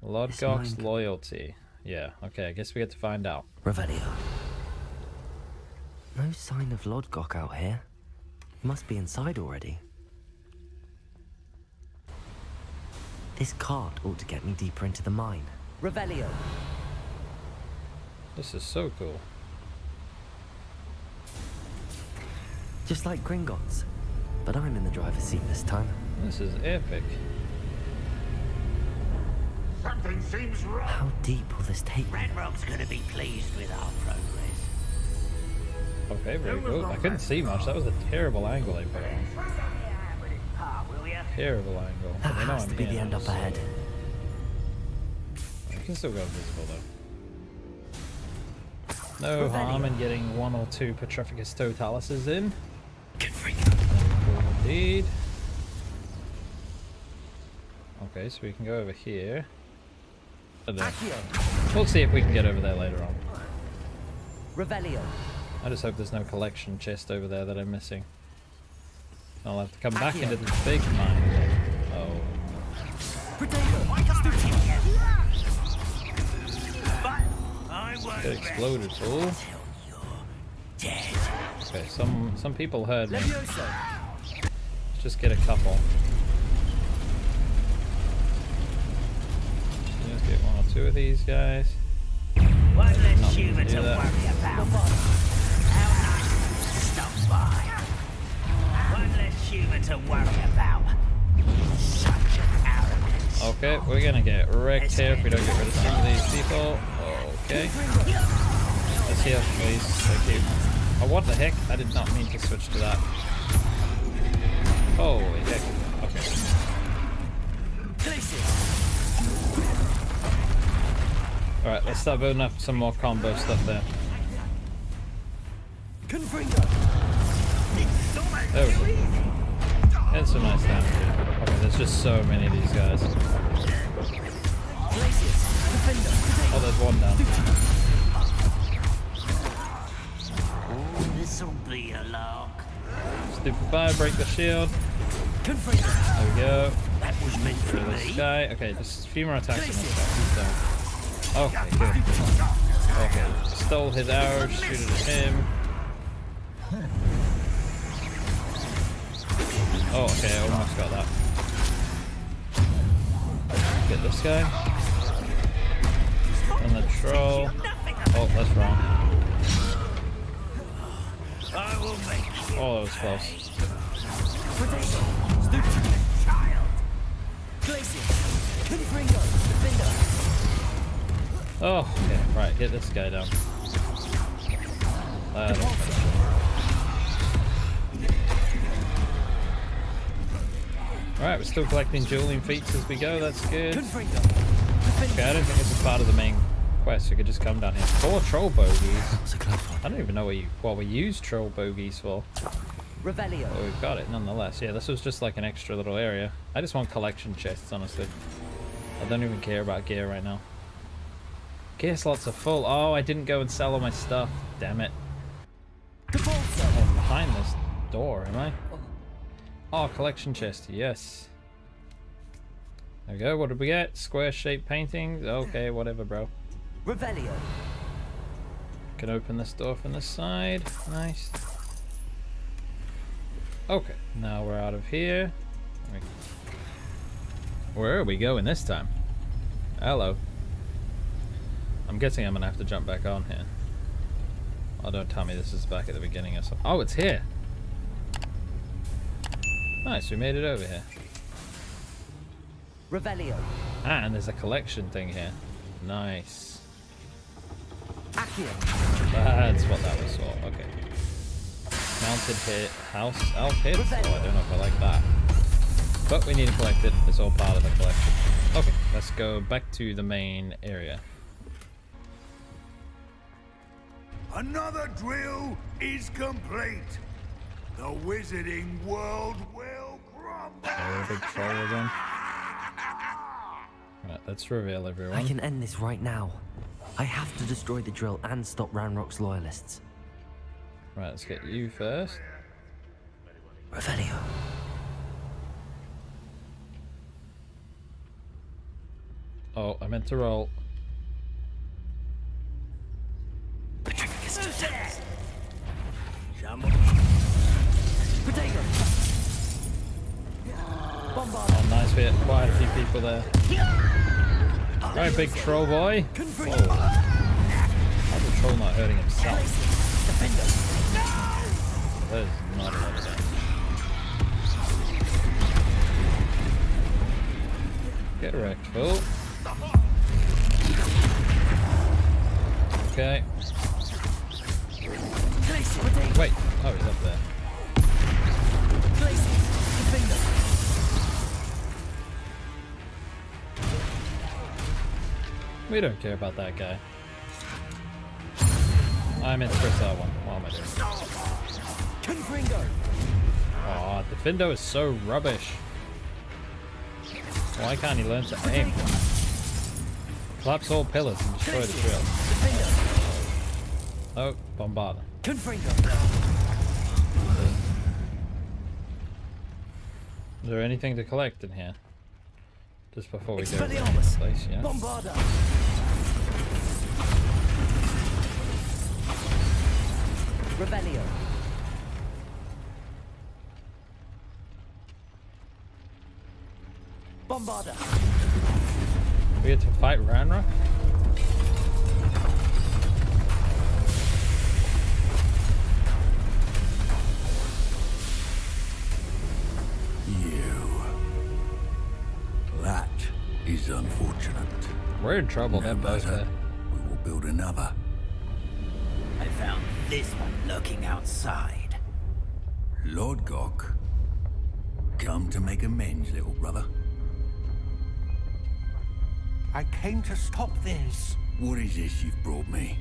Lodgok's loyalty. Yeah, okay, I guess we get to find out. Revelio. No sign of Lodgok out here. He must be inside already. This cart ought to get me deeper into the mine. Revelio. This is so cool. Just like Gringotts, but I'm in the driver's seat this time. This is epic. Something seems wrong. How deep will this take me? Ranrock's gonna be pleased with our progress. Okay, very good. I couldn't see much. That was a terrible angle I put on. Terrible angle. That But they know has I'm to be here, the end up so- ahead. I can still go invisible though. No harm in getting 1 or 2 Petrificus Totalises in. Cool indeed. Okay, so we can go over here. I don't know. We'll see if we can get over there later on. Revelio. I just hope there's no collection chest over there that I'm missing. I'll have to come back into the big mine. Oh. Get exploded, fool. Okay, some people heard me. Let's just get a couple. Let's get 1 or 2 of these guys. Won't let Not Shiva gonna do to that. worry about. How nice to stop by. Won't let Shiva to worry about. Such an arrogance. Okay, we're gonna get wrecked here if we don't get rid of some of these people. Okay. Let's heal, please. Thank you. Oh, what the heck? I did not mean to switch to that. Holy heck. Okay. Alright, let's start building up some more combo stuff there. There we go. And some nice damage here. Okay, there's just so many of these guys. Oh, there's one down. This'll be a lark. Stupid fire, break the shield. There we go. That was meant for This me. guy. Okay, just a few more attacks on this guy. He's done. Okay, good. Okay, stole his arrows, shoot it at him. Oh, okay, I almost got that. Get this guy. And the troll. Oh, that's wrong. I will make you Oh, that was close. Oh, okay, right, get this guy down. Alright, we're still collecting dueling feats as we go, that's good. Okay, I don't think this is part of the main quest, we could just come down here. 4 troll bogies. I don't even know what we use troll bogies for. Revelio. But we've got it nonetheless. Yeah, this was just like an extra little area. I just want collection chests, honestly. I don't even care about gear right now. Gear slots are full. Oh, I didn't go and sell all my stuff. Damn it. Oh, I'm behind this door, am I? Oh, collection chest. Yes. There we go. What did we get? Square shaped paintings. Okay, whatever, bro. Revelio. Can open this door from this side. Nice. Okay, now we're out of here. Where are we going this time? Hello. I'm guessing I'm gonna have to jump back on here. Oh, don't tell me this is back at the beginning or something. Oh, it's here. Nice, we made it over here. Revelio. Ah, and there's a collection thing here. Nice. That's what that was for. Okay. Mounted hit house elf hits. Oh, I don't know if I like that. But we need to collect it. It's all part of the collection. Okay, let's go back to the main area. Another drill is complete. The wizarding world will crumble. Oh, big troll again. Right, let's reveal everyone. I can end this right now. I have to destroy the drill and stop Ranrock's loyalists. Right, let's get you first. Revelio. Oh, I meant to roll. Oh, nice hit. Quite a few people there. Right, big troll boy. Whoa. How's the troll not hurting himself? That is not a lot of damage. Get wrecked, fool. Okay. Wait. Oh, he's up there. We don't care about that guy. I'm in press R1. What am I doing? Oh, Defendo is so rubbish. Why can't he learn to aim? Collapse all pillars and destroy the shield. Oh, Bombarder. Is there anything to collect in here? Just before we go to the next place, yeah? Bombarder. Revelio. Bombarder. We had to fight Ranrock? That is unfortunate. We're in trouble, they're both there. We will build another. I found this one lurking outside. Lord Gok, come to make amends, little brother. I came to stop this. What is this you've brought me?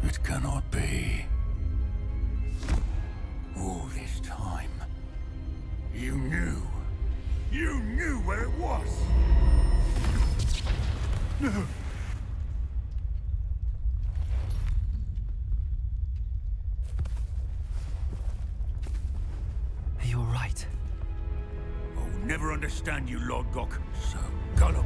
It cannot be. All this time, you knew where it was. You're right. I'll never understand you, Lord Gok. So gullible.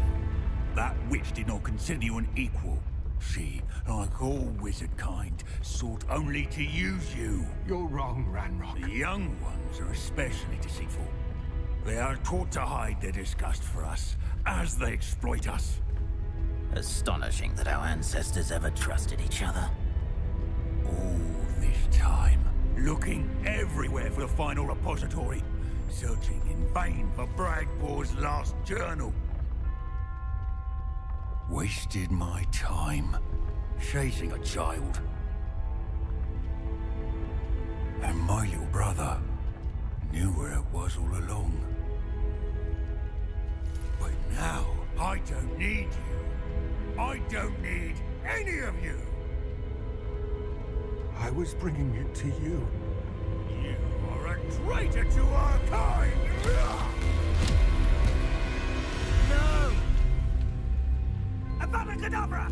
That witch did not consider you an equal. She, like all wizard kind, sought only to use you. You're wrong, Ranrock. The young ones are especially deceitful. They are taught to hide their disgust for us, as they exploit us. Astonishing that our ancestors ever trusted each other. All this time, looking everywhere for the final repository, searching in vain for Bragbor's last journal. Wasted my time chasing a child. And my little brother knew where it was all along. But now, I don't need you. I don't need any of you. I was bringing it to you. You are a traitor to our kind! No! Avada Kedavra!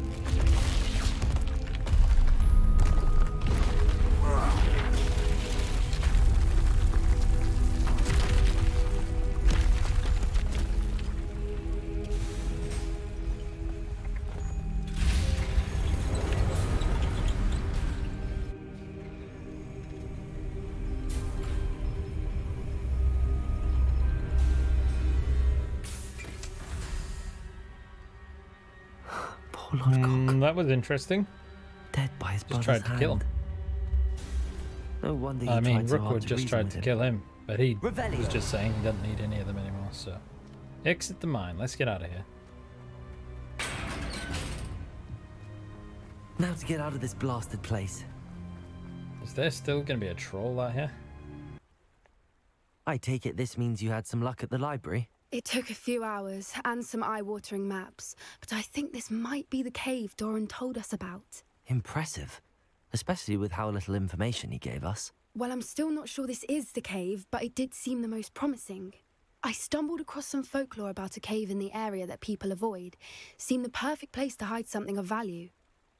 That was interesting. Dead by his Just brother's tried to kill him. hand. No wonder he I mean, tried so hard Rookwood to just reason tried with to him. kill him, but he Revelio. was just saying he doesn't need any of them anymore, so. Exit the mine. Let's get out of here. Now to get out of this blasted place. Is there still going to be a troll out here? I take it this means you had some luck at the library? It took a few hours and some eye-watering maps, but I think this might be the cave Doran told us about. Impressive. Especially with how little information he gave us. Well, I'm still not sure this is the cave, but it did seem the most promising. I stumbled across some folklore about a cave in the area that people avoid. Seemed the perfect place to hide something of value.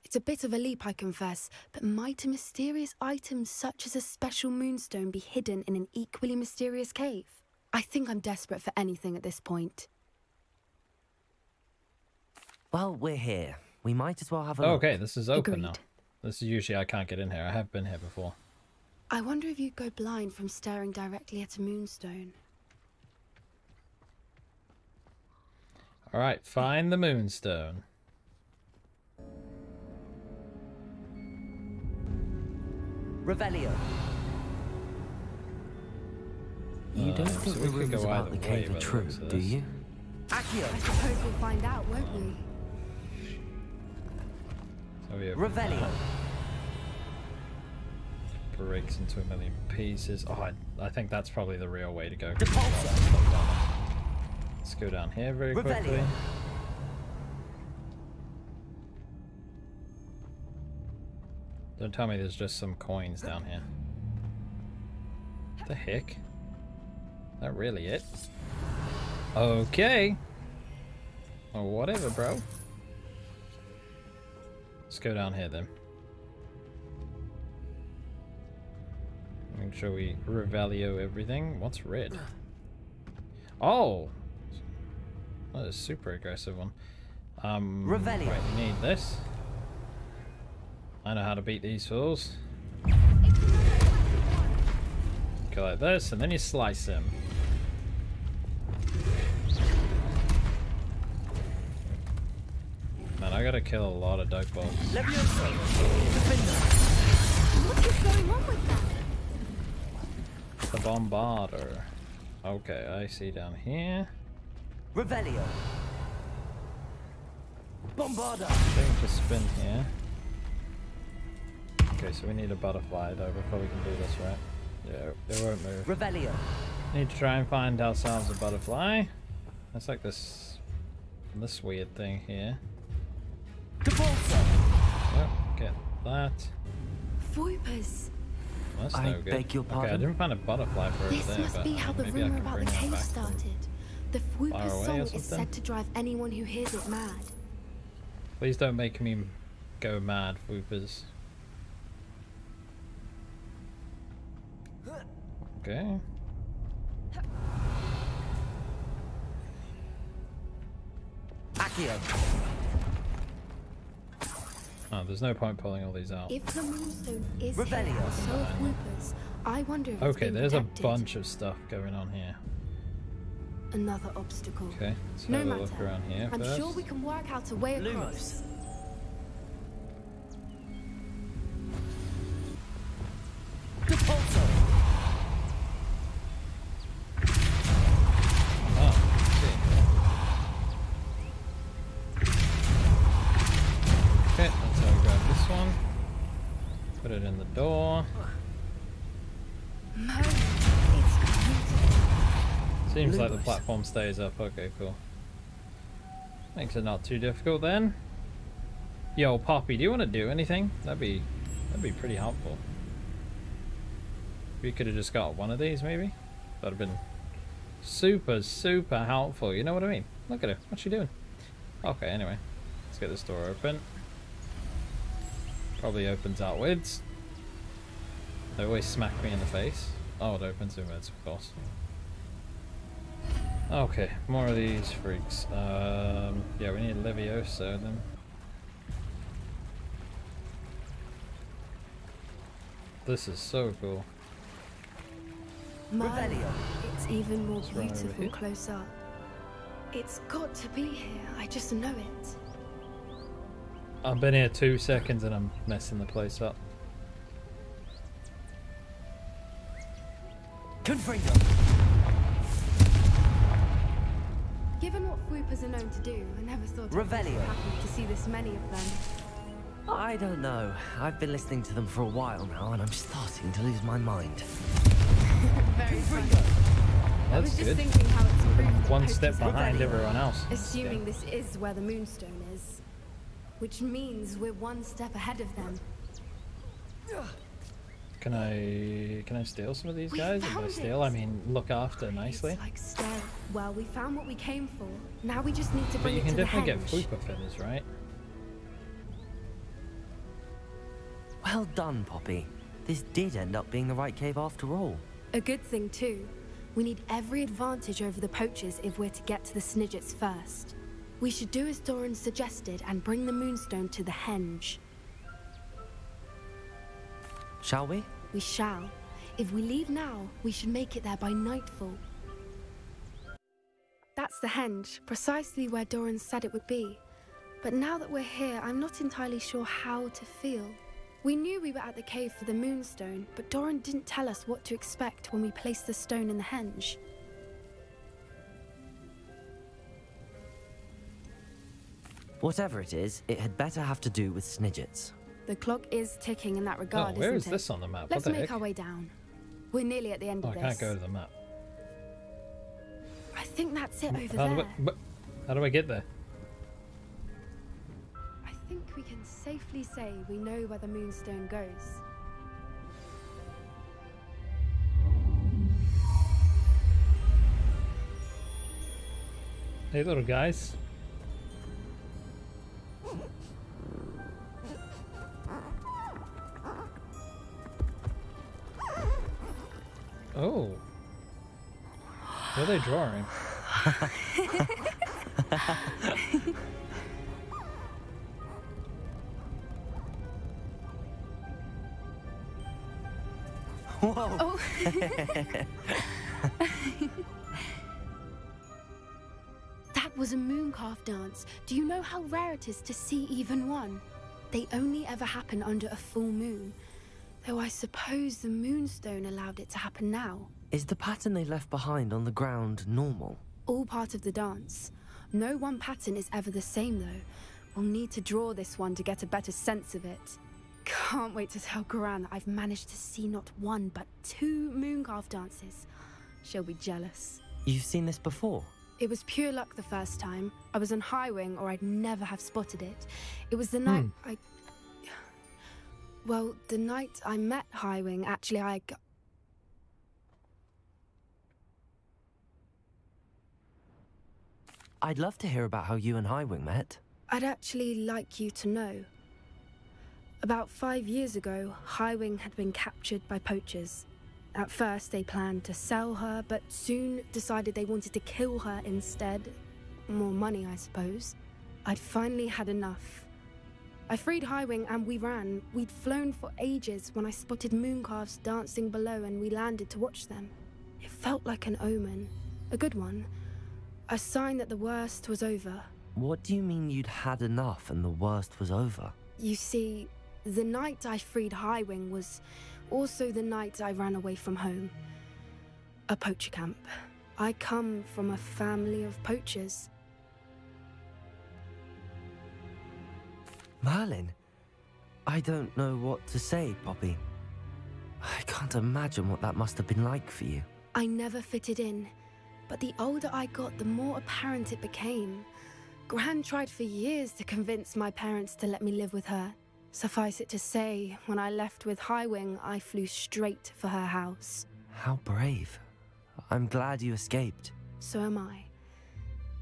It's a bit of a leap, I confess, but might a mysterious item such as a special moonstone be hidden in an equally mysterious cave? I think I'm desperate for anything at this point. Well, we're here. We might as well have a look. Okay, this is open now. Agreed. This is usually I can't get in here. I have been here before. I wonder if you'd go blind from staring directly at a moonstone. Alright, find the moonstone. Revelio. You don't think so the we could rumors go about either the way cave by are the true, looks of do this. you? I Accio. suppose we'll find out, won't we? So we open Revelio. that. Breaks into a million pieces. Oh, I think that's probably the real way to go. Depulso. Let's go down here very Revelio. quickly. Don't tell me there's just some coins down here. The heck? Is that really it? Okay. Well, whatever, bro. Let's go down here then. Make sure we revalue everything. What's red? Oh! That is a super aggressive one. Revelio. Right, we need this. I know how to beat these fools. Go like this, and then you slice him. Man, I gotta kill a lot of dog balls. Levioso. What is going on with that? The bombarder. Okay, I see down here. Revelio. Bombarda. Thing to spin here. Okay, so we need a butterfly though before we can do this, right? Yeah, it won't move. Revelio. Need to try and find ourselves a butterfly. That's like this weird thing here. Depulso. Yep, get that. Voipers. That's I no good. beg your Okay, I pardon? didn't find a butterfly for over This there, must but be how the maybe I rumor can about the bring that cave back. started. The Far Whooper's away or song is something? said to drive anyone who hears it mad. Please don't make me go mad, Whoopers. Okay. Accio. Oh, there's no point pulling all these out. If the moonstone is Revelio. here, and so are Whoopers, I wonder if it's Okay, been there's a protected. bunch of stuff going on here. Another obstacle. Okay, let's No have a matter. look around here I'm first. sure we can work out a way across. Lumos. Depulso. Oh, okay. Okay, let's have a grab this one. Put it in the door. Merlin, it's beautiful. Seems like the Lumos. platform stays up. Okay, cool. Makes it not too difficult then. Yo, Poppy, do you want to do anything? That'd be pretty helpful. We could have just got one of these, maybe. That'd have been super, super helpful. You know what I mean? Look at her. What's she doing? Okay, anyway. Let's get this door open. Probably opens outwards. They always smack me in the face. Oh, it opens inwards, of course. Okay, more of these freaks. Yeah, we need Levioso then. This is so cool. Merlin, Revelio. it's even more It's right over beautiful here. close up. It's got to be here. I just know it. I've been here 2 seconds and I'm messing the place up. Confringo. Given what Whoopers are known to do, I never thought I'd be Revelio. so happy to see this many of them. I don't know. I've been listening to them for a while now, and I'm starting to lose my mind. Very funny. I was That's just good. thinking how it's improved the One posters step have behind been. everyone else. Assuming this is where the moonstone is. Which means we're one step ahead of them. Can I steal some of these We guys? And by found steal, it. I mean look after nicely. It's like staring. Well, we found what we came for. Now we just need to But bring you it can to the definitely get henge. fupa feathers, right? Well done, Poppy. This did end up being the right cave after all. A good thing too. We need every advantage over the poachers if we're to get to the Snidgets first. We should do as Doran suggested and bring the Moonstone to the henge. Shall we? We shall. If we leave now, we should make it there by nightfall. That's the henge, precisely where Doran said it would be. But now that we're here, I'm not entirely sure how to feel. We knew we were at the cave for the Moonstone, but Doran didn't tell us what to expect when we placed the stone in the henge. Whatever it is, it had better have to do with Snidgets. The clock is ticking in that regard, Oh, where is isn't it? this on the map? Let's What the make heck? our way down. We're nearly at the end Oh, of I this. can't go to the map. I think that's it over How there. how do I get there? I think we can safely say we know where the Moonstone goes. Hey, little guys. Oh. What are they drawing? Whoa! Oh. That was a mooncalf dance. Do you know how rare it is to see even one? They only ever happen under a full moon. Though I suppose the Moonstone allowed it to happen now. Is the pattern they left behind on the ground normal? All part of the dance. No one pattern is ever the same though. We'll need to draw this one to get a better sense of it. Can't wait to tell Gran that I've managed to see not one but 2 mooncalf dances. She'll be jealous. You've seen this before? It was pure luck the first time. I was on Highwing or I'd never have spotted it. It was the night Well, the night I met Highwing, actually I'd love to hear about how you and Highwing met. I'd actually like you to know. About 5 years ago, Highwing had been captured by poachers. At first, they planned to sell her, but soon decided they wanted to kill her instead. More money, I suppose. I'd finally had enough. I freed Highwing and we ran. We'd flown for ages when I spotted mooncalves dancing below and we landed to watch them. It felt like an omen. A good one. A sign that the worst was over. What do you mean you'd had enough and the worst was over? You see, the night I freed Highwing was also the night I ran away from home. A poacher camp. I come from a family of poachers. Merlin? I don't know what to say, Poppy. I can't imagine what that must have been like for you. I never fitted in, but the older I got, the more apparent it became. Gran tried for years to convince my parents to let me live with her. Suffice it to say, when I left with Highwing, I flew straight for her house. How brave. I'm glad you escaped. So am I.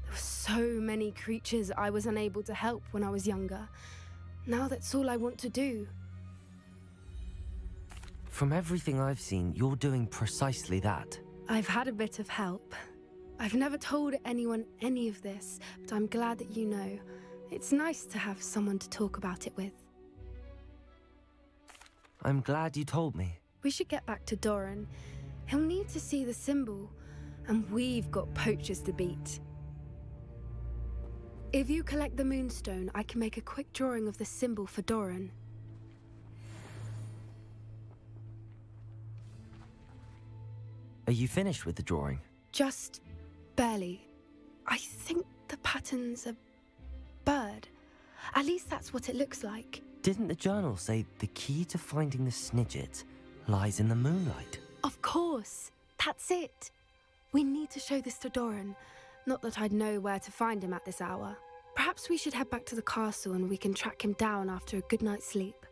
There were so many creatures I was unable to help when I was younger. Now that's all I want to do. From everything I've seen, you're doing precisely that. I've had a bit of help. I've never told anyone any of this, but I'm glad that you know. It's nice to have someone to talk about it with. I'm glad you told me. We should get back to Doran. He'll need to see the symbol, and we've got poachers to beat. If you collect the Moonstone, I can make a quick drawing of the symbol for Doran. Are you finished with the drawing? Just barely. I think the pattern's a bird. At least that's what it looks like. Didn't the journal say the key to finding the Snidget lies in the moonlight? Of course. That's it. We need to show this to Doran. Not that I'd know where to find him at this hour. Perhaps we should head back to the castle and we can track him down after a good night's sleep.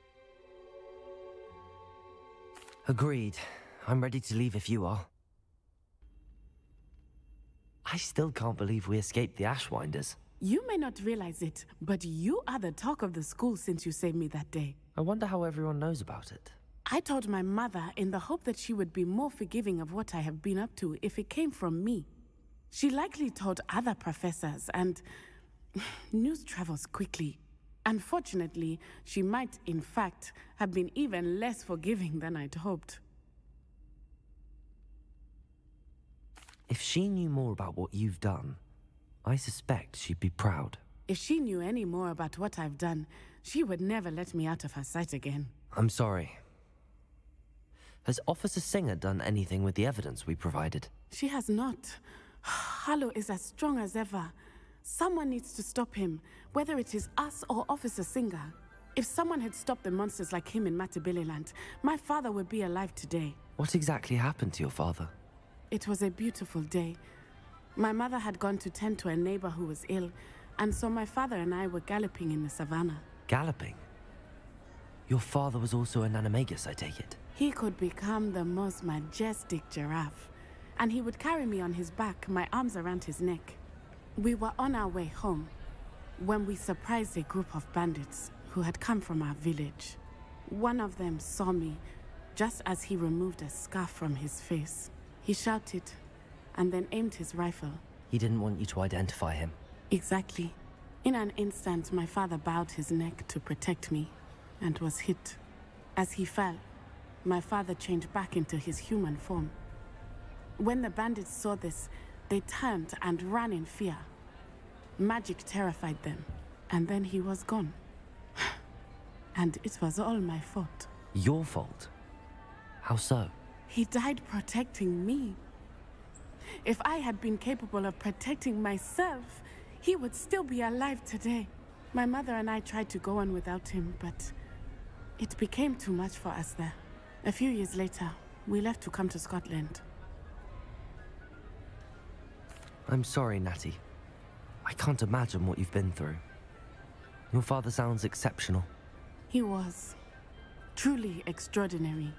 Agreed. I'm ready to leave if you are. I still can't believe we escaped the Ashwinders. You may not realize it, but you are the talk of the school since you saved me that day. I wonder how everyone knows about it. I told my mother in the hope that she would be more forgiving of what I have been up to if it came from me. She likely told other professors, and news travels quickly. Unfortunately, she might, in fact, have been even less forgiving than I'd hoped. If she knew more about what you've done, I suspect she'd be proud. If she knew any more about what I've done, she would never let me out of her sight again. I'm sorry. Has Officer Singer done anything with the evidence we provided? She has not. Harlow is as strong as ever. Someone needs to stop him, whether it is us or Officer Singer. If someone had stopped the monsters like him in Matabeleland, my father would be alive today. What exactly happened to your father? It was a beautiful day. My mother had gone to tend to a neighbor who was ill, and so my father and I were galloping in the savannah. Galloping? Your father was also an animagus, I take it? He could become the most majestic giraffe, and he would carry me on his back, my arms around his neck. We were on our way home when we surprised a group of bandits who had come from our village. One of them saw me just as he removed a scarf from his face. He shouted and then aimed his rifle. He didn't want you to identify him. Exactly. In an instant, my father bowed his neck to protect me and was hit. As he fell, my father changed back into his human form. When the bandits saw this, they turned and ran in fear. Magic terrified them, and then he was gone. And it was all my fault. Your fault? How so? He died protecting me. If I had been capable of protecting myself, he would still be alive today. My mother and I tried to go on without him, but it became too much for us there. A few years later, we left to come to Scotland. I'm sorry, Natty. I can't imagine what you've been through. Your father sounds exceptional. He was. Truly extraordinary.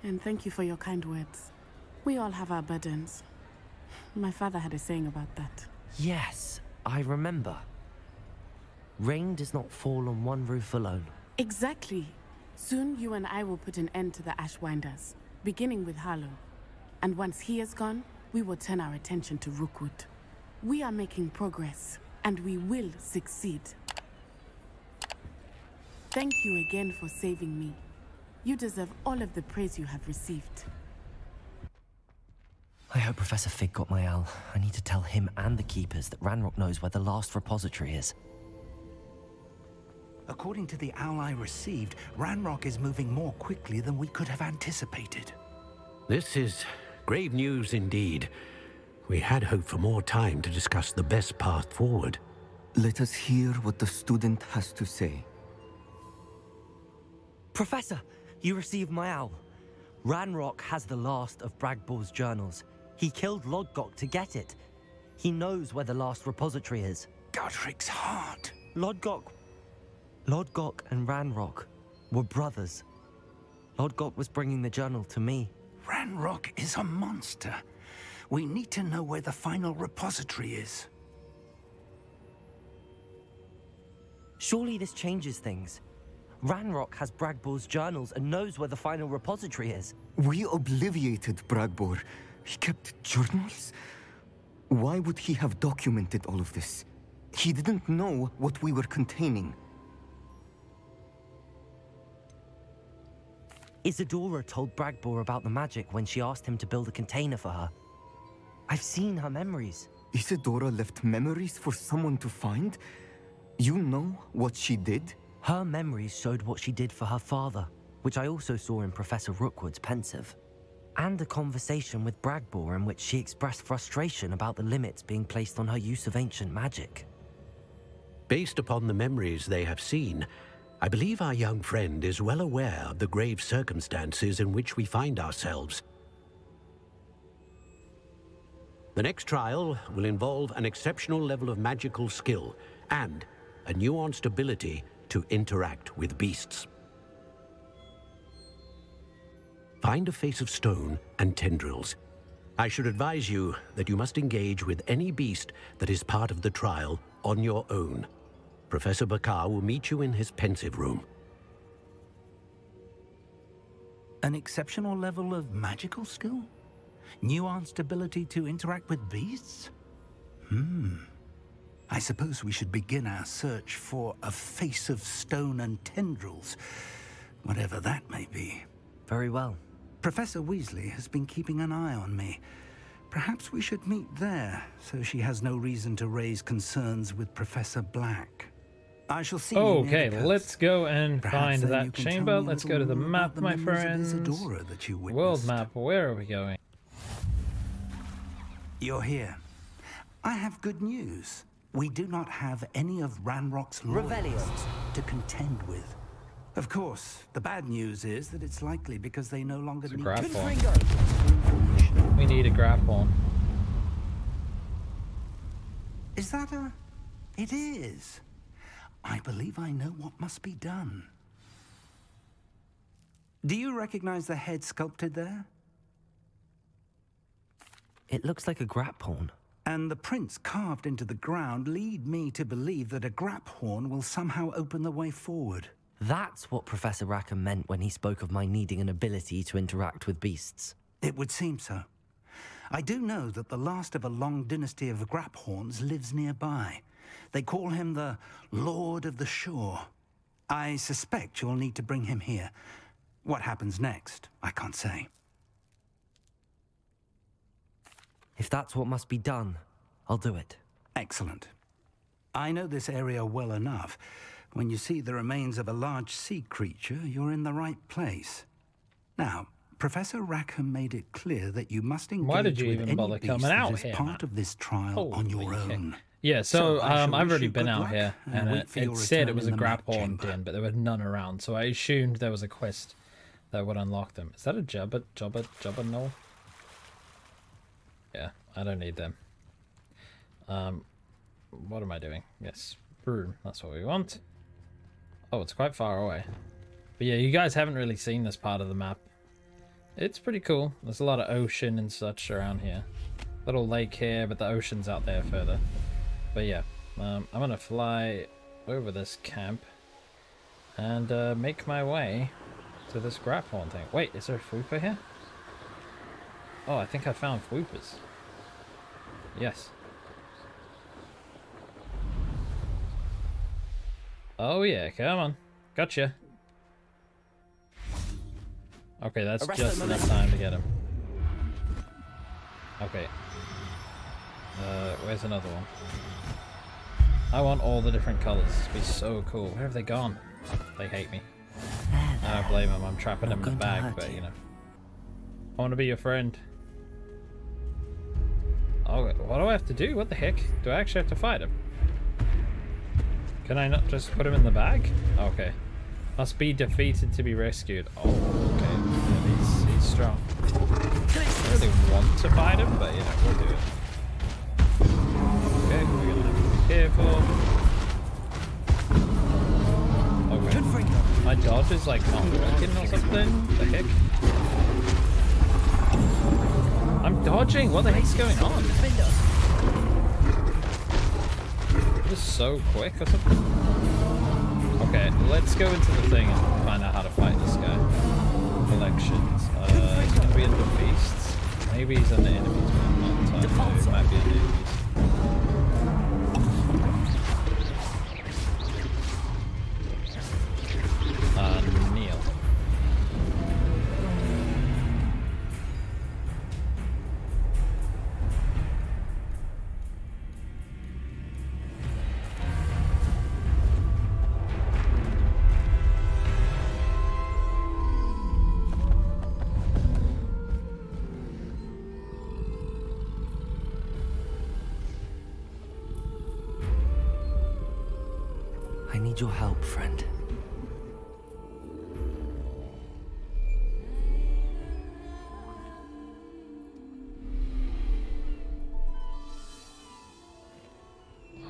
And thank you for your kind words. We all have our burdens. My father had a saying about that. Yes, I remember. Rain does not fall on one roof alone. Exactly. Soon you and I will put an end to the Ashwinders, beginning with Harlow. And once he is gone, we will turn our attention to Rookwood. We are making progress, and we will succeed. Thank you again for saving me. You deserve all of the praise you have received. I hope Professor Fig got my owl. I need to tell him and the Keepers that Ranrock knows where the last repository is. According to the owl I received, Ranrock is moving more quickly than we could have anticipated. This is grave news indeed. We had hoped for more time to discuss the best path forward. Let us hear what the student has to say. Professor, you received my owl. Ranrock has the last of Bragbor's journals. He killed Lodgok to get it. He knows where the last repository is. Godric's heart. Lodgok and Ranrock were brothers. Lodgok was bringing the journal to me. Ranrock is a monster. We need to know where the final repository is. Surely this changes things. Ranrock has Bragbor's journals and knows where the final repository is. We obliviated Bragbor. He kept journals? Why would he have documented all of this? He didn't know what we were containing. Isadora told Bragbor about the magic when she asked him to build a container for her. I've seen her memories. Isadora left memories for someone to find? You know what she did? Her memories showed what she did for her father, which I also saw in Professor Rookwood's pensive. And a conversation with Bragbor in which she expressed frustration about the limits being placed on her use of ancient magic. Based upon the memories they have seen, I believe our young friend is well aware of the grave circumstances in which we find ourselves. The next trial will involve an exceptional level of magical skill and a nuanced ability to interact with beasts. Find a face of stone and tendrils. I should advise you that you must engage with any beast that is part of the trial on your own. Professor Bakar will meet you in his pensive room. An exceptional level of magical skill? Nuanced ability to interact with beasts? I suppose we should begin our search for a face of stone and tendrils, whatever that may be. Very well. Professor Weasley has been keeping an eye on me. Perhaps we should meet there, so she has no reason to raise concerns with Professor Black. I shall see you near Okay, the coast. let's go and Perhaps find then you that can tell chamber. me a Let's go little to the more map, about the my memories of friends. Isadora that you World witnessed. map, where are we going? You're here. I have good news. We do not have any of Ranrock's loyalists to contend with. Of course, the bad news is that it's likely because they no longer need grab to horn. We need a grab horn. Is that a... It is. I believe I know what must be done. Do you recognize the head sculpted there? It looks like a grap horn. And the prints carved into the ground lead me to believe that a grap horn will somehow open the way forward. That's what Professor Rackham meant when he spoke of my needing an ability to interact with beasts. It would seem so. I do know that the last of a long dynasty of Graphorns lives nearby. They call him the Lord of the Shore. I suspect you'll need to bring him here. What happens next, I can't say. If that's what must be done, I'll do it. Excellent. I know this area well enough. When you see the remains of a large sea creature, you're in the right place. Now, Professor Rackham made it clear that you must engage Why did you with even any bother beast coming that out is here, part man? of this trial on your own. Yeah, so I shall I've wish already you been good out luck here, and and wait for your it said it return was in a the map grab horn chamber. den, but there were none around, so I assumed there was a quest that would unlock them. Is that a Jabba no? Yeah, I don't need them. What am I doing? Yes, room. That's what we want. Oh, it's quite far away. But yeah, you guys haven't really seen this part of the map. It's pretty cool. There's a lot of ocean and such around here. Little lake here, but the ocean's out there further. But yeah, I'm gonna fly over this camp and make my way to this Graphorn thing. Wait, is there a Fwooper here? Oh, I think I found Fwoopers. Yes. Oh yeah, come on. Gotcha. Okay, that's just enough time to get him. Okay. Where's another one? I want all the different colors. It'd be so cool. Where have they gone? They hate me. I don't blame them. I'm trapping them in the bag, but you know. I want to be your friend. Oh, what do I have to do? What the heck? Do I actually have to fight him? Can I not just put him in the bag? Okay. Must be defeated to be rescued. Oh, okay. Yeah, he's strong. I don't really want to fight him, but you know, we'll do it. Okay, we're gonna have to be careful. Okay. My dodge is like not working or something. What the heck? I'm dodging! What the heck's going on? Just so quick or something? Okay, let's go into the thing and find out how to fight this guy. Collections. He's gonna be in the beasts. Maybe he's in the enemies, but I'm not entirely sure. He might be in the enemies. Neil. I need your help, friend.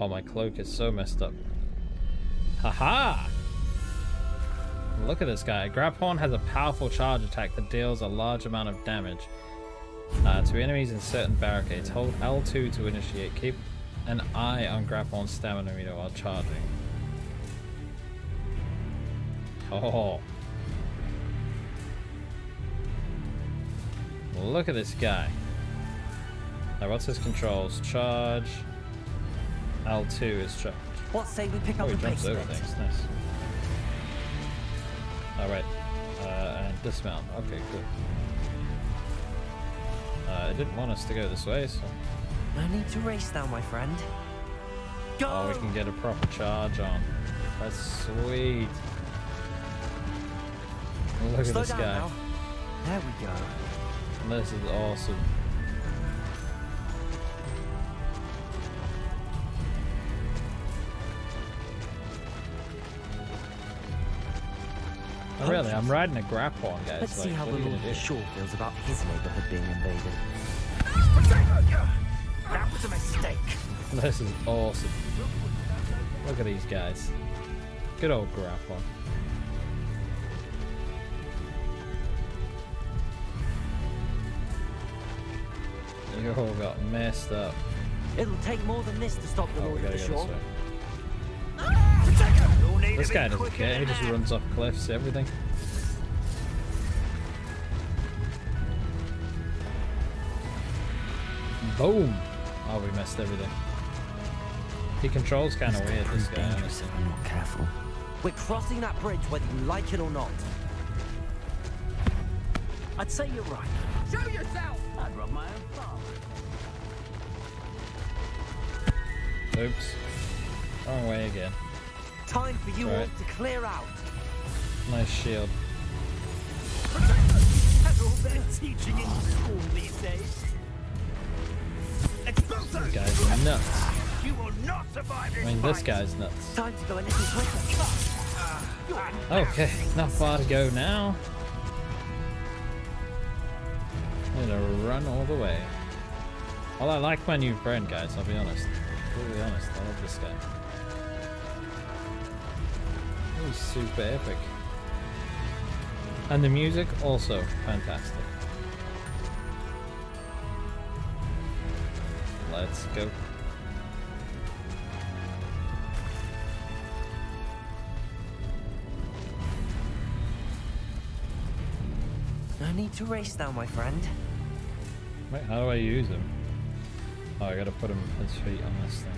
Oh, my cloak is so messed up. Haha! Look at this guy. Graphorn has a powerful charge attack that deals a large amount of damage to enemies in certain barricades. Hold L2 to initiate. Keep an eye on Graphorn's stamina meter while charging. Oh. Look at this guy. Now what's his controls? Charge. L2 is charge. What say we pick up he the jumps pace over bit? things. Nice. Alright. And dismount. Okay, cool. It didn't want us to go this way, so... No need to race now, my friend. Go! Oh, we can get a proper charge on. That's sweet. Look at this guy. Now. There we go. This is awesome. Oh, really? I'm riding a Graphorn, guys. Let's like, see how the Lord of the Shore feels about his neighborhood being invaded. That was a mistake. This is awesome. Look at these guys. Good old Graphorn. You all got messed up. It'll take more than this to stop the Lord of the Shore. This guy doesn't care, he just runs off cliffs, everything. Boom! Oh, we missed everything. He controls kind of weird, this guy, honestly. I'm not careful. We're crossing that bridge whether you like it or not. I'd say you're right. Show yourself! I'd rub my own farm. Oops. Wrong way again. Time for you all to clear out. Nice shield. Has all been teaching in school these days? This guy's nuts. You will not survive this I mean, this fight. guy's nuts. Time to go a little quicker. Okay, not far to go now. I'm gonna run all the way. Well, I like my new friend, guys, I'll be honest. Totally honest, I love this guy. He's super epic. And the music, also fantastic. Let's go. No need to race now, my friend. Wait, how do I use him? Oh, I gotta put his feet on this thing.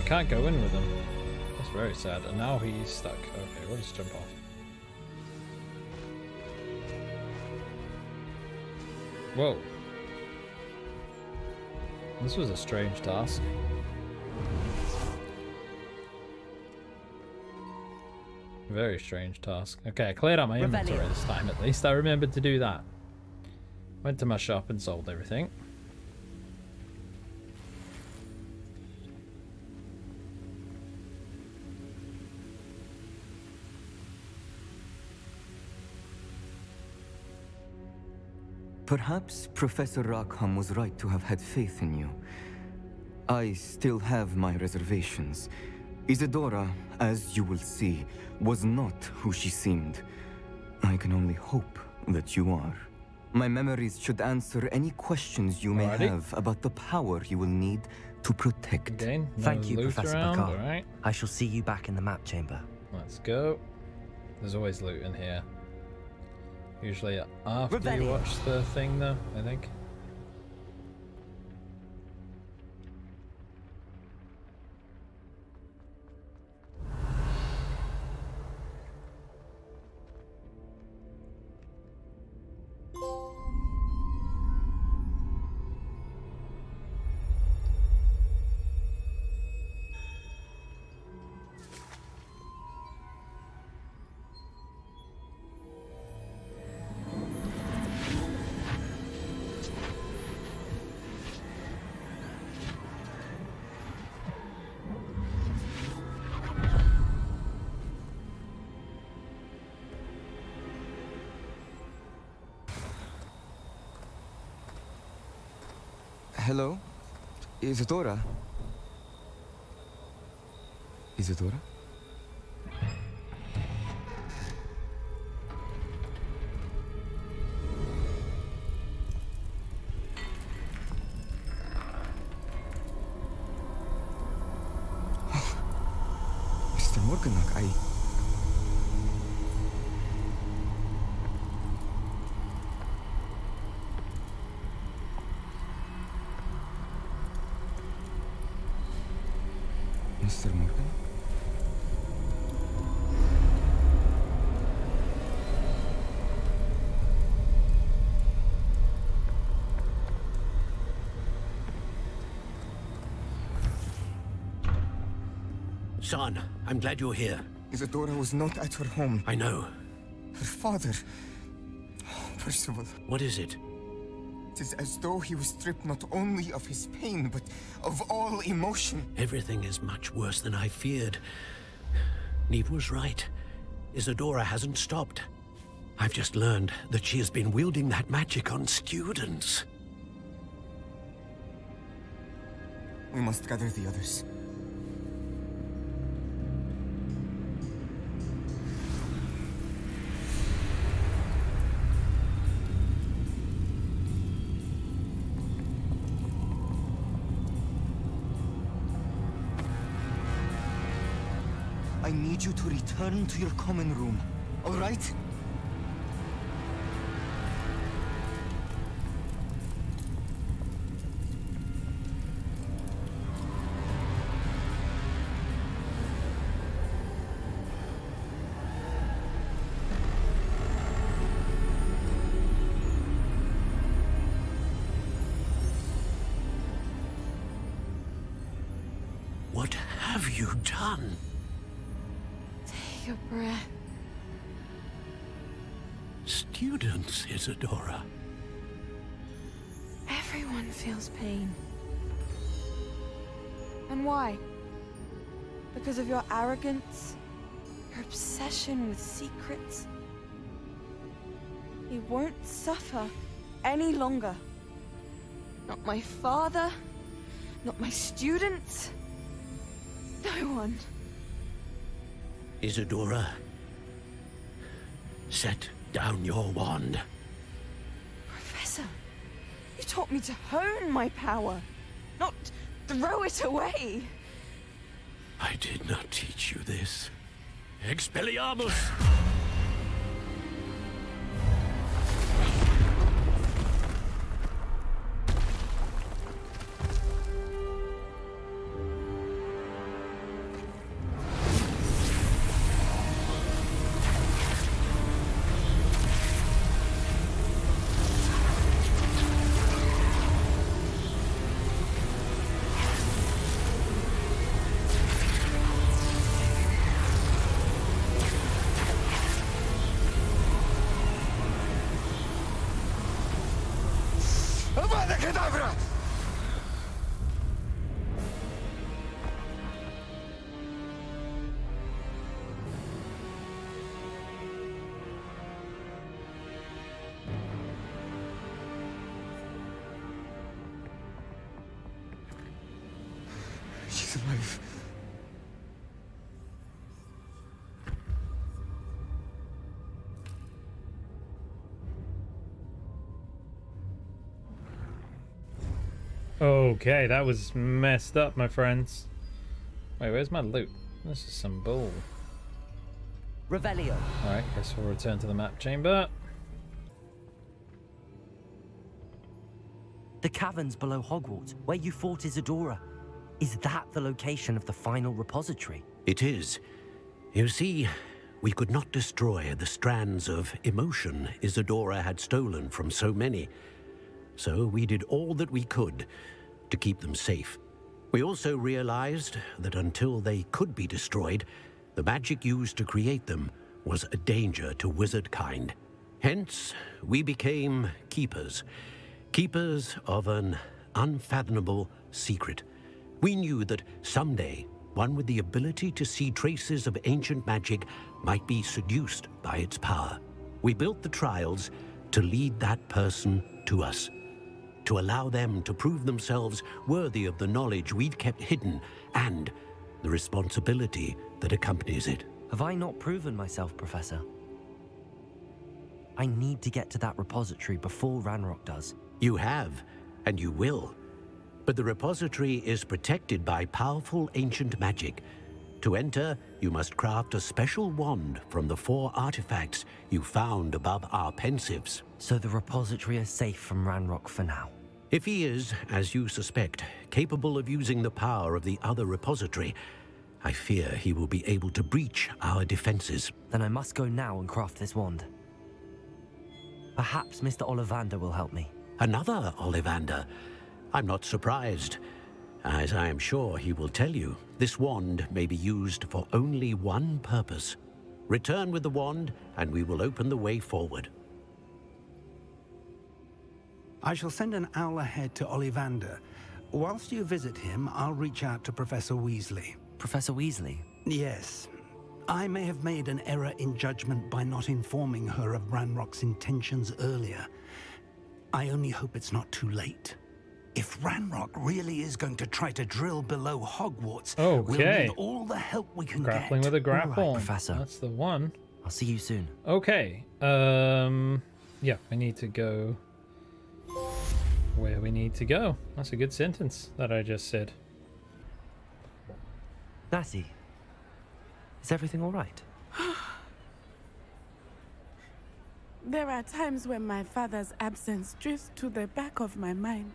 Can't go in with him. That's very sad. And now he's stuck. Okay, we'll just jump off. Whoa. This was a strange task. Very strange task. Okay, I cleared out my inventory this time at least. I remembered to do that. Went to my shop and sold everything. Perhaps Professor Rackham was right to have had faith in you. I still have my reservations. Isadora, as you will see, was not who she seemed. I can only hope that you are. My memories should answer any questions you may have about the power you will need to protect. Again, no Thank you, Professor around. Picard. Right. I shall see you back in the map chamber. Let's go. There's always loot in here. Usually after you watch the thing, though, I think. Hello? Isadora? Isadora? Mr. Morganach, Mr. Morgan? Son, I'm glad you're here. Isadora was not at her home. I know. Her father... Percival. What is it? It is as though he was stripped not only of his pain, but of all emotion. Everything is much worse than I feared. Neve was right. Isadora hasn't stopped. I've just learned that she has been wielding that magic on students. We must gather the others. I need you to return to your common room, all right? What have you done? Take a breath. Students, Isadora. Everyone feels pain. And why? Because of your arrogance? Your obsession with secrets? He won't suffer any longer. Not my father, not my students, no one. Isadora, set down your wand. Professor, you taught me to hone my power, not throw it away. I did not teach you this. Expelliarmus! She's alive. Okay, that was messed up, my friends. Wait, where's my loot? This is some bull. Revelio. Alright, guess we'll return to the map chamber. The caverns below Hogwarts, where you fought Isadora. Is that the location of the final repository? It is. You see, we could not destroy the strands of emotion Isadora had stolen from so many. So we did all that we could to keep them safe. We also realized that until they could be destroyed, the magic used to create them was a danger to wizard kind. Hence, we became keepers. Keepers of an unfathomable secret. We knew that someday, one with the ability to see traces of ancient magic might be seduced by its power. We built the trials to lead that person to us. to allow them to prove themselves worthy of the knowledge we'd kept hidden and the responsibility that accompanies it. Have I not proven myself, Professor? I need to get to that repository before Ranrock does. You have, and you will. But the repository is protected by powerful ancient magic. To enter, you must craft a special wand from the 4 artifacts you found above our pensives. So the repository is safe from Ranrock for now? If he is, as you suspect, capable of using the power of the other repository, I fear he will be able to breach our defenses. Then I must go now and craft this wand. Perhaps Mr. Ollivander will help me. Another Ollivander? I'm not surprised. As I am sure he will tell you, this wand may be used for only one purpose. Return with the wand, and we will open the way forward. I shall send an owl ahead to Ollivander. Whilst you visit him, I'll reach out to Professor Weasley. Professor Weasley? Yes. I may have made an error in judgment by not informing her of Ranrock's intentions earlier. I only hope it's not too late. If Ranrock really is going to try to drill below Hogwarts, we'll need all the help we can Grappling get. with a grapple. Right, Professor. That's the one. I'll see you soon. Okay. Yeah, we need to go where we need to go. That's a good sentence that I just said. Natty, is everything all right? There are times when my father's absence drifts to the back of my mind,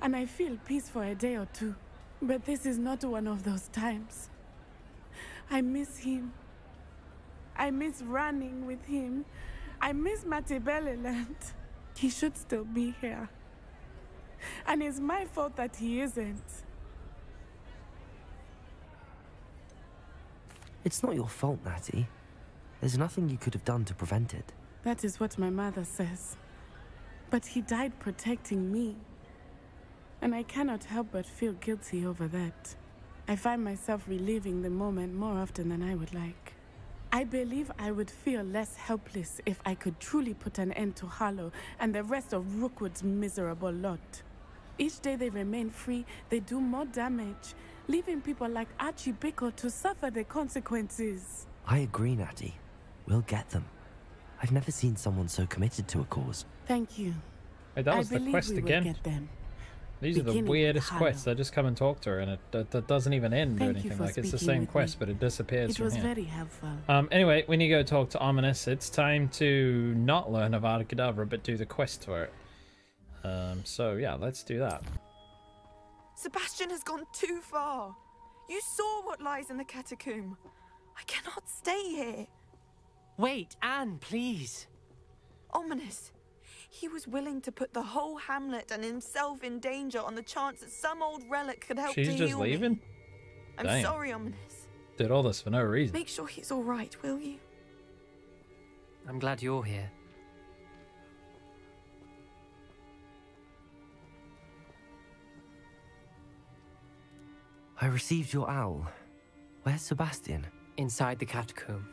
and I feel peace for a day or two. But this is not one of those times. I miss him. I miss running with him. I miss Matabeleland. He should still be here. And it's my fault that he isn't. It's not your fault, Natty. There's nothing you could have done to prevent it. That is what my mother says. But he died protecting me. And I cannot help but feel guilty over that. I find myself reliving the moment more often than I would like. I believe I would feel less helpless if I could truly put an end to Harlow and the rest of Rookwood's miserable lot. Each day they remain free, they do more damage, leaving people like Archie Bickle to suffer the consequences. I agree, Natty. We'll get them. I've never seen someone so committed to a cause. Thank you. Hey, that was I the quest again. Get them. These are the weirdest quests. I just come and talk to her, and it doesn't even end or anything. Like, it's the same quest, but it disappears from here. It was very helpful. Anyway, we need to go talk to Ominous. It's time to not learn Avada Kedavra, but do the quest for it. So yeah, let's do that. Sebastian has gone too far. You saw what lies in the catacomb. I cannot stay here. Wait, Anne, please. Ominous. He was willing to put the whole hamlet and himself in danger on the chance that some old relic could help to heal me. She's just leaving? I'm sorry, Ominous. Did all this for no reason. Make sure he's all right, will you? I'm glad you're here. I received your owl. Where's Sebastian? Inside the catacomb.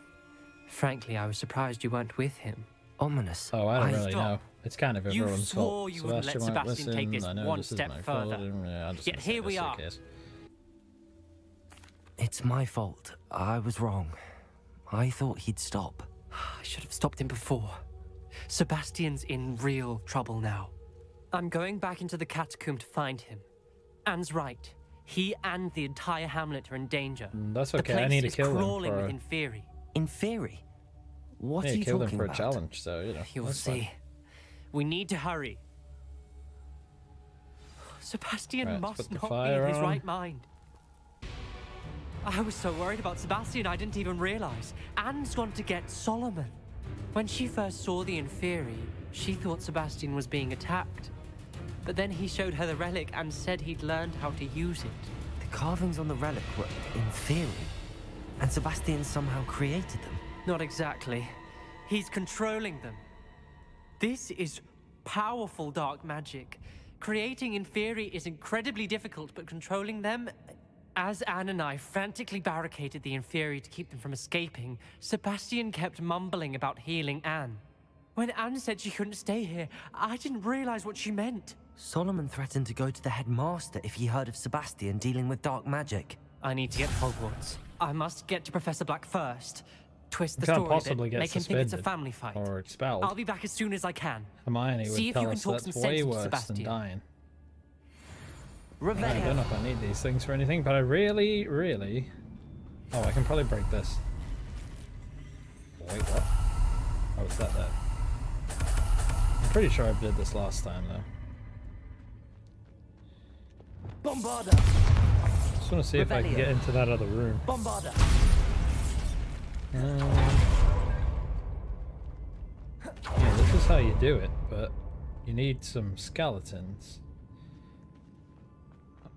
Frankly, I was surprised you weren't with him. Ominous. Oh, I don't really know. It's kind of everyone's fault. You swore you wouldn't let Sebastian take this one step further. Yet here we are. It's my fault. I was wrong. I thought he'd stop. I should have stopped him before. Sebastian's in real trouble now. I'm going back into the catacomb to find him. Anne's right. He and the entire hamlet are in danger. That's okay. I need to kill him. Crawling with Inferi. Inferi? What are you kill talking him for about? a challenge, so you know. You'll see. Fine. We need to hurry. Sebastian must not be in his right mind. I was so worried about Sebastian, I didn't even realize. Anne's gone to get Solomon. When she first saw the Inferi, she thought Sebastian was being attacked. But then he showed her the relic and said he'd learned how to use it. The carvings on the relic were Inferi, and Sebastian somehow created them. Not exactly. He's controlling them. This is powerful dark magic. Creating Inferi is incredibly difficult, but controlling them... As Anne and I frantically barricaded the Inferi to keep them from escaping, Sebastian kept mumbling about healing Anne. When Anne said she couldn't stay here, I didn't realize what she meant. Solomon threatened to go to the headmaster if he heard of Sebastian dealing with dark magic. I need to get to Hogwarts. I must get to Professor Black first. Twist the Can't story possibly a bit, get make him think it's a suspended family fight. or expelled. I'll be back as soon as I can. Hermione See would if tell you can us talk that's some way sense into worse than Sebastian. dying. I Revelio. don't know if I need these things for anything, but I really, really... Oh, I can probably break this. Wait, what? Oh, it's that there. I'm pretty sure I did this last time, though. Bombarda. Just want to see if I can get into that other room. Bombarda. Yeah, this is how you do it, but you need some skeletons.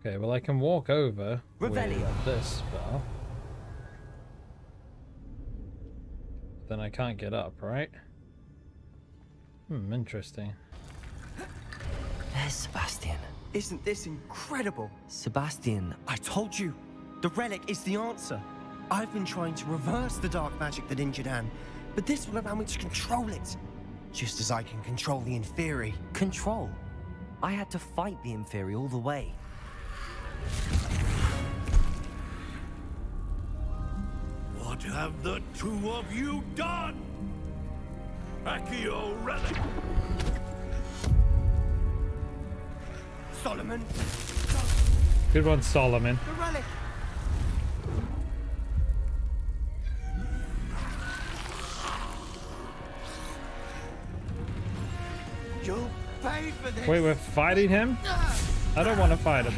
Okay, well I can walk over with this spell. Then I can't get up, right? Interesting. There's Sebastian. Isn't this incredible? Sebastian, I told you, the relic is the answer. I've been trying to reverse the dark magic that injured Anne, but this will allow me to control it. Just as I can control the Inferi. Control? I had to fight the Inferi all the way. What have the two of you done? Accio relic! Solomon! Good one, Solomon. The relic! You'll pay for this! Wait, we're fighting him? I don't want to fight him.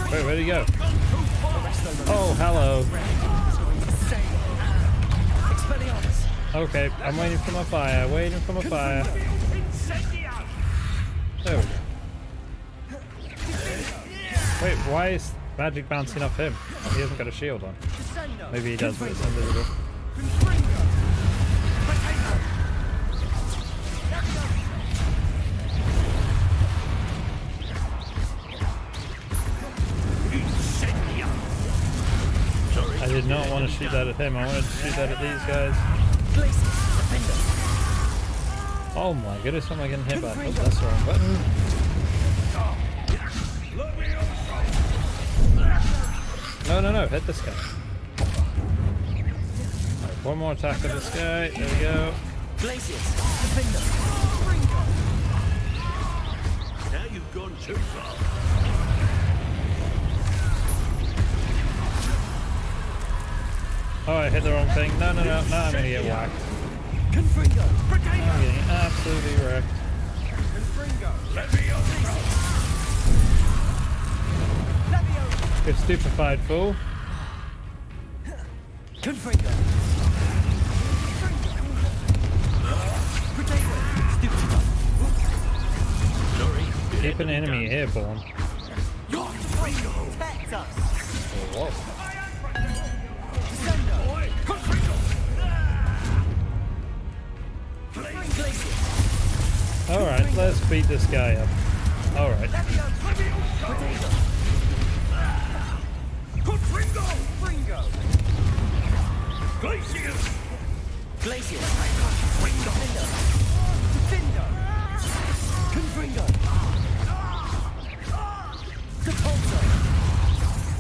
Wait, where'd he go? Oh, hello. Okay, I'm waiting for my fire, waiting for my fire. There we go. Wait, why is magic bouncing off him? Oh, he hasn't got a shield on. Maybe he does, but it's invisible. I did not want to shoot that at him, I wanted to shoot that at these guys. Oh my goodness, what am I getting hit by? Oh, that's the wrong button. No, hit this guy. Right, one more attack at this guy, there we go. Now you've gone too far. Oh, I hit the wrong thing. No, I'm gonna get whacked. I'm getting absolutely wrecked. You stupefied fool. Keep an enemy airborne. Whoa. Alright, let's beat this guy up. Alright.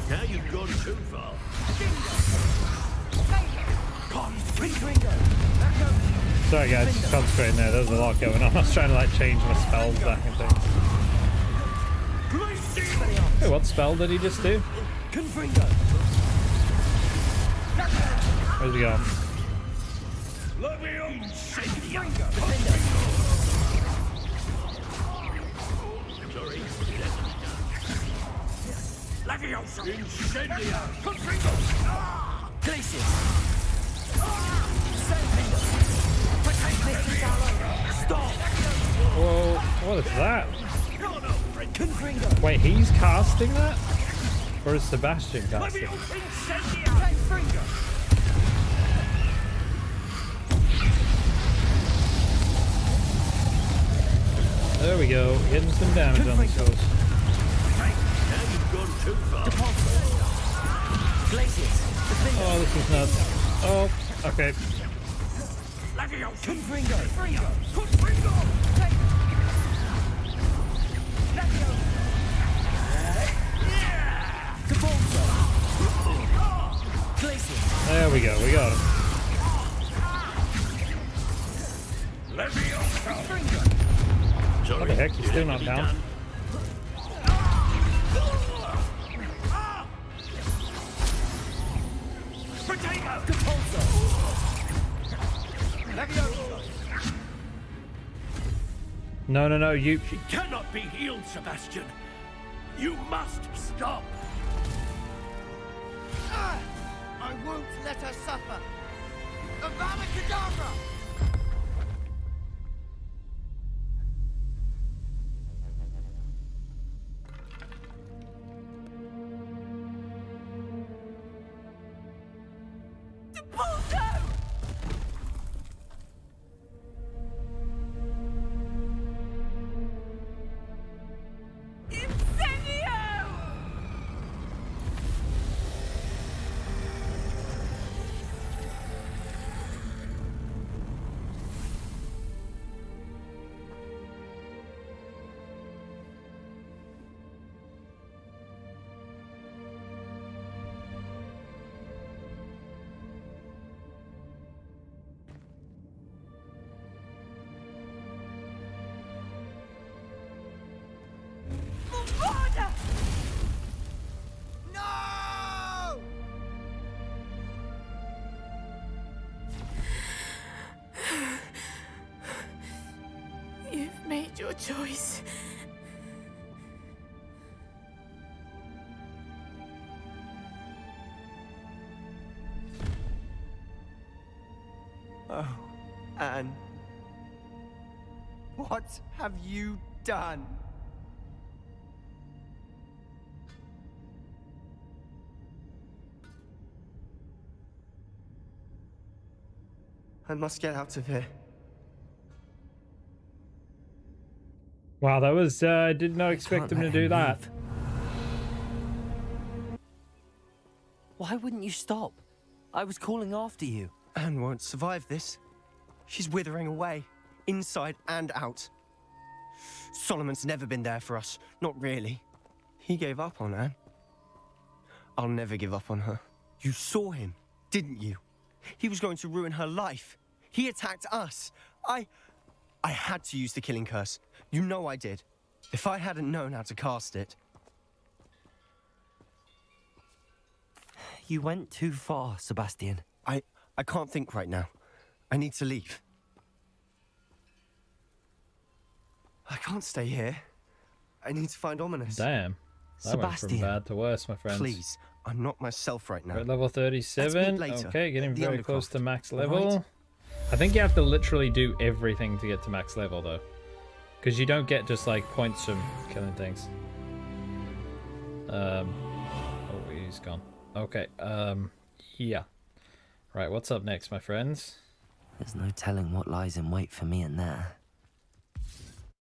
Now you've gone too far. Sorry guys, just concentrating there, there's a lot going on. I was trying to like change my spells back and things. Hey, what spell did he just do? Where's he going? Whoa, what is that? Wait, he's casting that? Or is Sebastian casting it? There we go, getting some damage on these guys. Oh, this is nuts. Oh, okay. There we go, we got him. What the heck, he's still not down. No, no, no, you... She cannot be healed, Sebastian. You must stop. I won't let her suffer. Avada Kedavra! Your choice. Oh, Anne. What have you done? I must get out of here. Wow, that was, I did not expect him to do that. Why wouldn't you stop? I was calling after you. Anne won't survive this. She's withering away, inside and out. Solomon's never been there for us, not really. He gave up on Anne. I'll never give up on her. You saw him, didn't you? He was going to ruin her life. He attacked us. I had to use the killing curse. You know I did. If I hadn't known how to cast it... You went too far, Sebastian. I can't think right now. I need to leave. I can't stay here. I need to find Ominous. Damn. That went from bad to worse, my friends. Please, I'm not myself right now. We're at level 37. Later, okay, getting very close to max level. Right. I think you have to literally do everything to get to max level, though. Because you don't get just, like, points from killing things. Oh, he's gone. Okay, yeah. Right, what's up next, my friends? There's no telling what lies in wait for me in there.